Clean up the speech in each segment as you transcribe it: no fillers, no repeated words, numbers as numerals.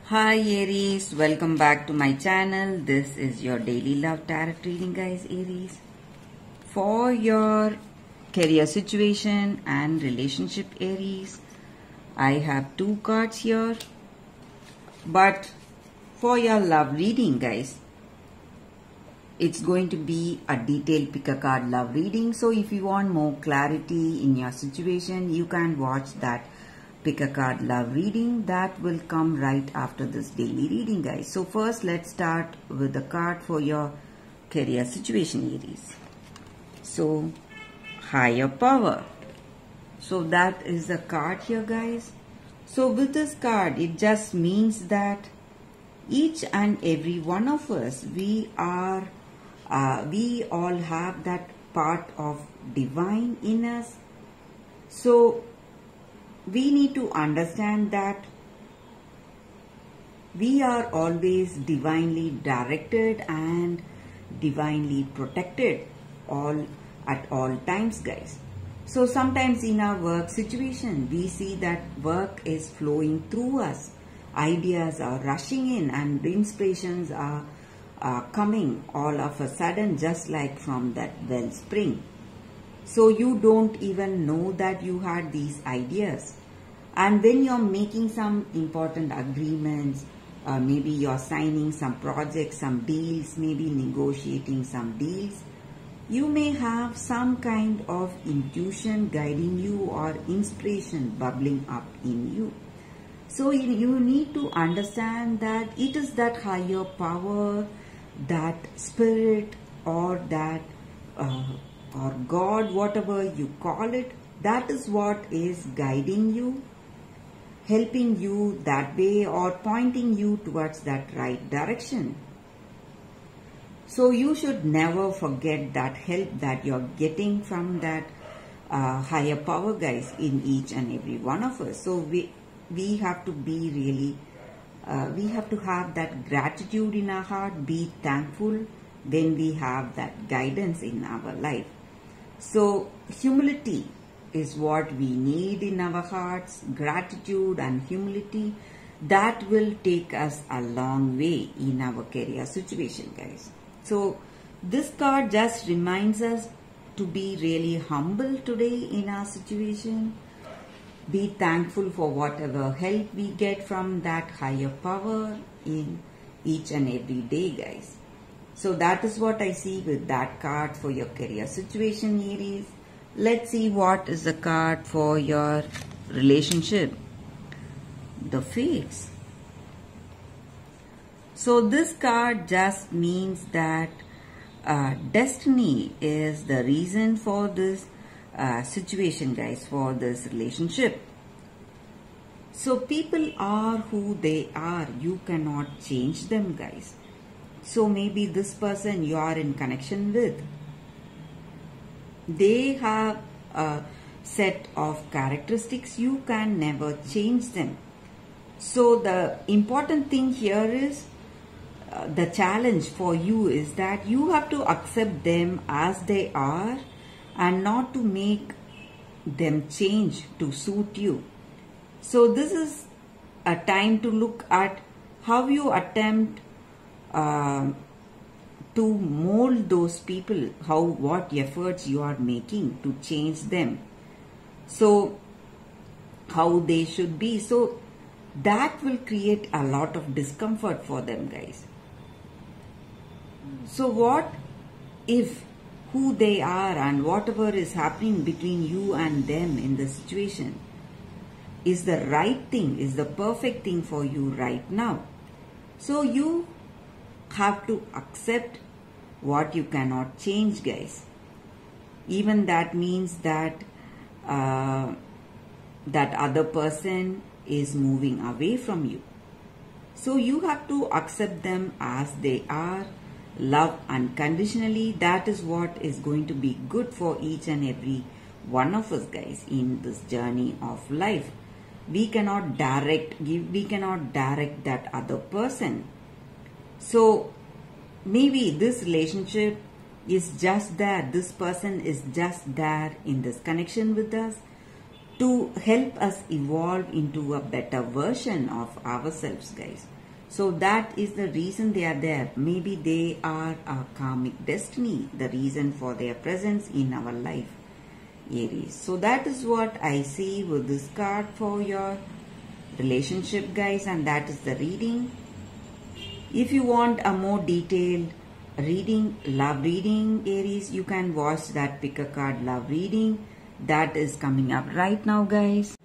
Hi Aries, welcome back to my channel. This is your daily love tarot reading, guys. Aries, for your career situation and relationship, Aries, I have two cards here. But for your love reading, guys, it's going to be a detailed pick a card love reading. So if you want more clarity in your situation, you can watch that pick a card love reading that will come right after this daily reading, guys. So first let's start with the card for your career situation, Aries. So higher power. So that is the card here, guys. So with this card, it just means that each and every one of us, we all have that part of divine in us. So we need to understand that we are always divinely directed and divinely protected at all times, guys. So sometimes in our work situation, we see that work is flowing through us. Ideas are rushing in and the inspirations are coming all of a sudden, just like from that wellspring. So you don't even know that you had these ideas. And when you're making some important agreements, maybe you're signing some projects, some deals, maybe negotiating some deals, you may have some kind of intuition guiding you or inspiration bubbling up in you. So you need to understand that it is that higher power, that spirit, or that or God, whatever you call it, that is what is guiding you, helping you that way or pointing you towards that right direction. So you should never forget that help that you're getting from that higher power, guys, in each and every one of us. So we have to be really, we have to have that gratitude in our heart, be thankful when we have that guidance in our life. So humility is what we need in our hearts, gratitude and humility. That will take us a long way in our career situation, guys. So this card just reminds us to be really humble today in our situation. Be thankful for whatever help we get from that higher power in each and every day, guys. So that is what I see with that card for your career situation, Aries. Let's see what is the card for your relationship. The Fates. So this card just means that destiny is the reason for this situation, guys, for this relationship. So people are who they are. You cannot change them, guys. So maybe this person you are in connection with, they have a set of characteristics. You can never change them. So the important thing here is, the challenge for you is that you have to accept them as they are and not to make them change to suit you. So this is a time to look at how you attempt to mold those people, what efforts you are making to change them. So how they should be. So that will create a lot of discomfort for them, guys. So what if who they are and whatever is happening between you and them in the situation is the right thing, is the perfect thing for you right now? So you have to accept what you cannot change, guys. Even that means that that other person is moving away from you. So you have to accept them as they are, love unconditionally. That is what is going to be good for each and every one of us, guys, in this journey of life. We cannot direct that other person. So maybe this relationship is just there, this person is just there in this connection with us to help us evolve into a better version of ourselves, guys. So that is the reason they are there. Maybe they are a karmic destiny, the reason for their presence in our life, Aries. So that is what I see with this card for your relationship, guys, and that is the reading. If you want a more detailed reading, love reading, Aries, you can watch that pick a card love reading that is coming up right now, guys.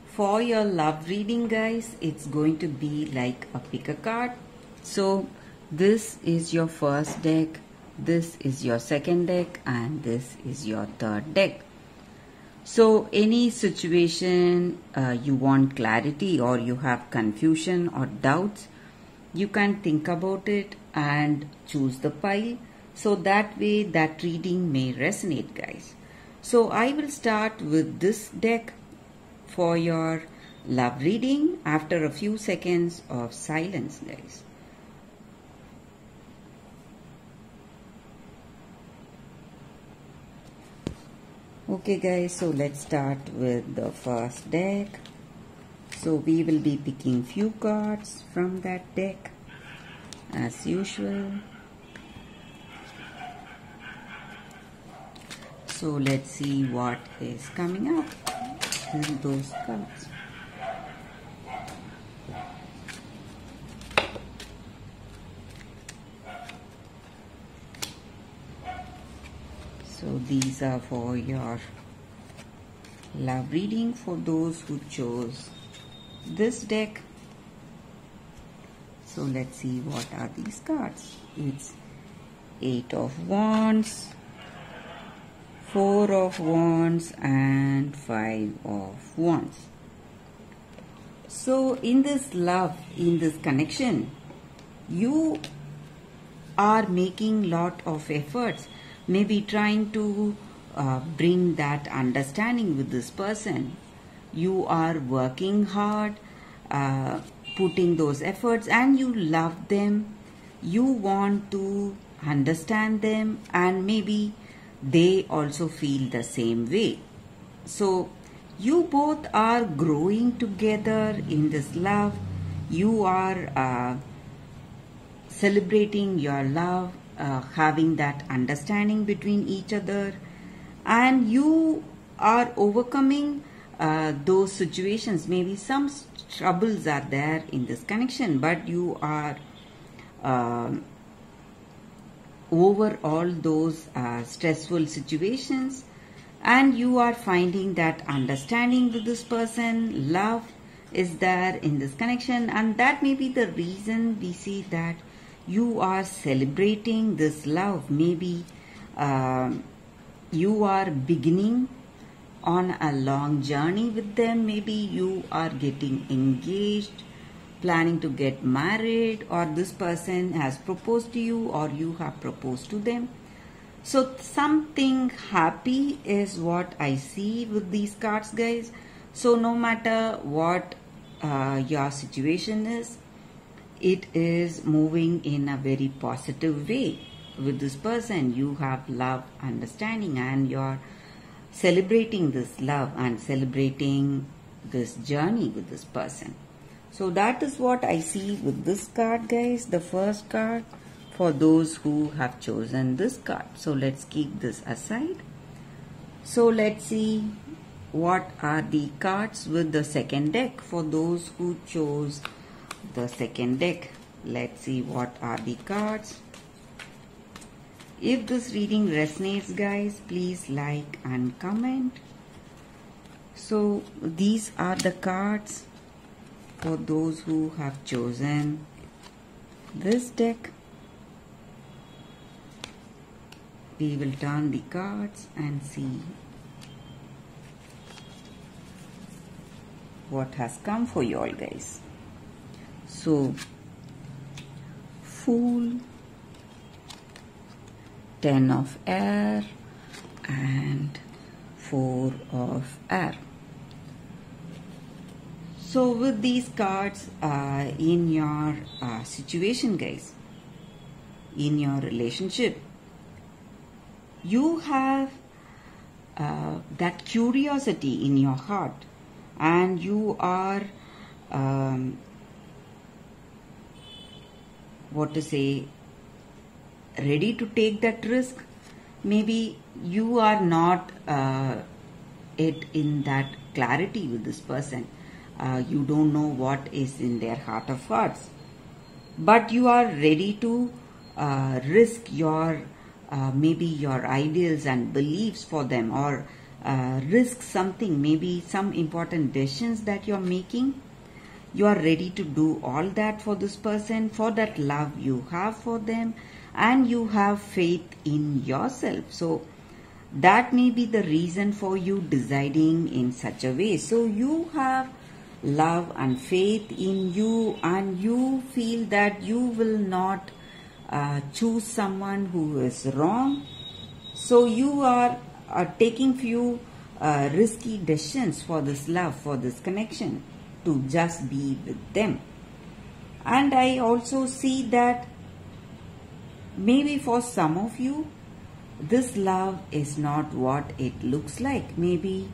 For your love reading, guys, it's going to be like a pick a card. So this is your first deck, this is your second deck, and this is your third deck. So any situation you want clarity or you have confusion or doubts, you can think about it and choose the pile. So that way that reading may resonate, guys. So I will start with this deck for your love reading after a few seconds of silence, guys. Okay, guys, so let's start with the first deck. So we will be picking few cards from that deck as usual. So let's see what is coming up in those cards. So these are for your love reading for those who chose this deck. So let's see what are these cards. It's 8 of Wands, 4 of Wands, and 5 of Wands. So in this love, in this connection, you are making lot of efforts, maybe trying to bring that understanding with this person. You are working hard, putting those efforts, and you love them. You want to understand them, and maybe they also feel the same way. So you both are growing together in this love. You are celebrating your love, having that understanding between each other, and you are overcoming those situations. Maybe some troubles are there in this connection, but you are over all those stressful situations, and you are finding that understanding with this person. Love is there in this connection, and that may be the reason we see that you are celebrating this love. Maybe you are beginning on a long journey with them. Maybe you are getting engaged, planning to get married, or this person has proposed to you, or you have proposed to them. So something happy is what I see with these cards, guys. So no matter what your situation is, it is moving in a very positive way with this person. You have love, understanding, and you're celebrating this love and celebrating this journey with this person. So that is what I see with this card, guys. The first card for those who have chosen this card. So let's keep this aside. So let's see what are the cards with the second deck for those who chose the second deck. Let's see what are the cards. If this reading resonates, guys, please like and comment. So these are the cards for those who have chosen this deck. We will turn the cards and see what has come for you all, guys. So Fool, 10 of Air, and 4 of Air. So with these cards in your situation, guys, in your relationship, you have that curiosity in your heart, and you are what to say, ready to take that risk. Maybe you are not in that clarity with this person. You don't know what is in their heart of hearts, but you are ready to risk your maybe your ideals and beliefs for them, or risk something, maybe some important decisions that you're making. You are ready to do all that for this person, for that love you have for them, and you have faith in yourself. So that may be the reason for you deciding in such a way. So you have love and faith in you, and you feel that you will not choose someone who is wrong. So you are taking few risky decisions for this love, for this connection, to just be with them. And I also see that maybe for some of you, this love is not what it looks like. Maybe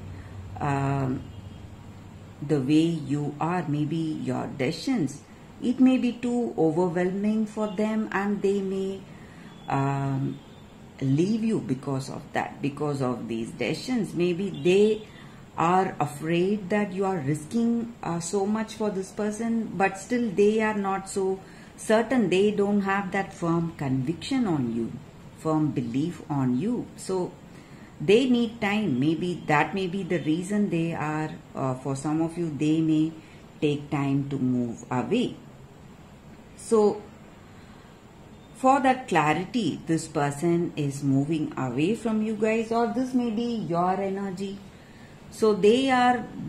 the way you are, maybe your decisions, it may be too overwhelming for them, and they may leave you because of that, because of these decisions. Maybe they are afraid that you are risking so much for this person, but still they are not so certain. They don't have that firm conviction on you, firm belief on you. So they need time. Maybe that may be the reason they are, for some of you, they may take time to move away. So for that clarity, this person is moving away from you guys, or this may be your energy. So they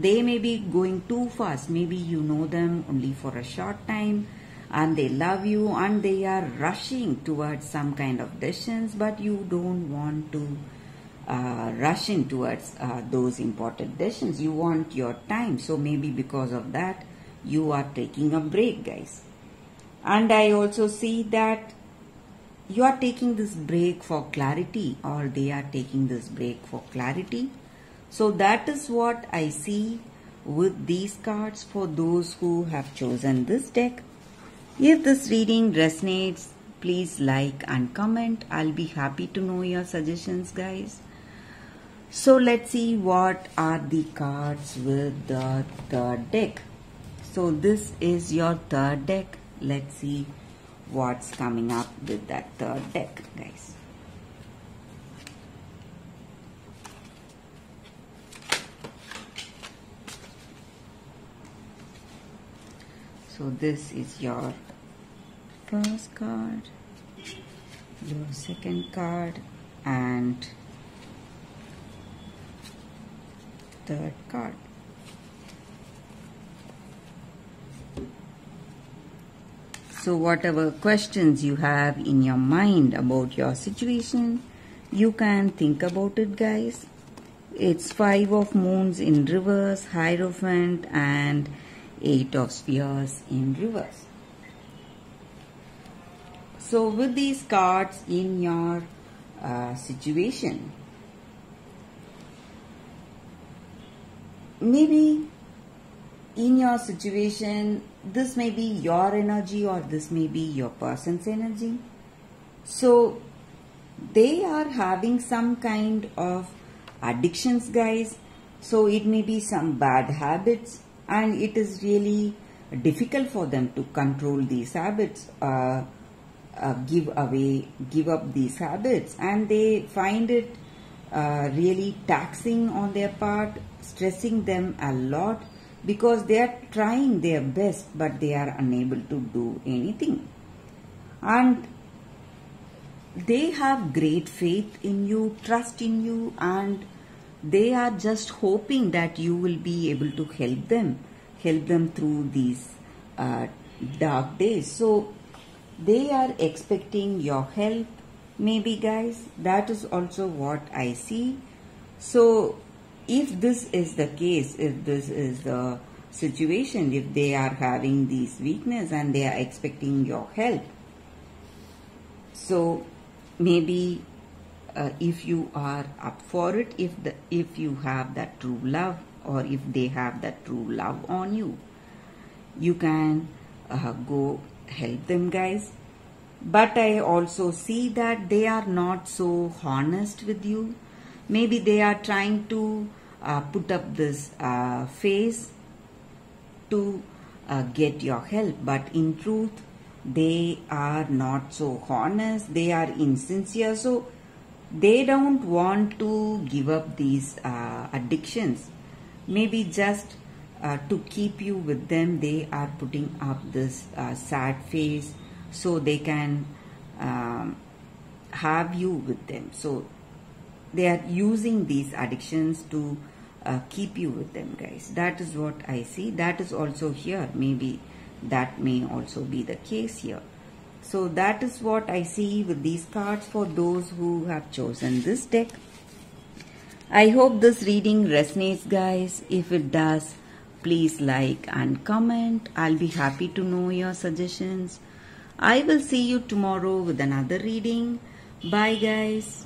may be going too fast. Maybe you know them only for a short time, and they love you, and they are rushing towards some kind of decisions, but you don't want to rush in towards those important decisions. You want your time. So maybe because of that, you are taking a break, guys. And I also see that you are taking this break for clarity, or they are taking this break for clarity. So that is what I see with these cards for those who have chosen this deck. If this reading resonates, please like and comment. I'll be happy to know your suggestions, guys. So let's see what are the cards with the third deck. So this is your third deck. Let's see what's coming up with that third deck, guys. So this is your first card, your second card, and third card. So whatever questions you have in your mind about your situation, you can think about it, guys. It's 5 of Moons in reverse, Hierophant, and 8 of Spheres in reverse. So with these cards in your situation, maybe in your situation, this may be your energy, or this may be your person's energy. So they are having some kind of addictions, guys. So it may be some bad habits, and it is really difficult for them to control these habits, give up these habits, and they find it really taxing on their part, stressing them a lot, because they are trying their best, but they are unable to do anything. And they have great faith in you, trust in you, and they are just hoping that you will be able to help them through these dark days. So they are expecting your help, maybe, guys. That is also what I see. So if this is the case, if this is the situation, if they are having these weakness and they are expecting your help, so maybe if you are up for it, if you have that true love, or if they have that true love on you, you can go help them, guys. But I also see that they are not so honest with you. Maybe they are trying to put up this face to get your help, but in truth they are not so honest, they are insincere, so they don't want to give up these addictions. Maybe just to keep you with them, they are putting up this sad face so they can have you with them. So they are using these addictions to keep you with them, guys. That is what I see. That is also here. Maybe that may also be the case here. So that is what I see with these cards for those who have chosen this deck. I hope this reading resonates, guys. If it does, please like and comment. I'll be happy to know your suggestions. I will see you tomorrow with another reading. Bye, guys.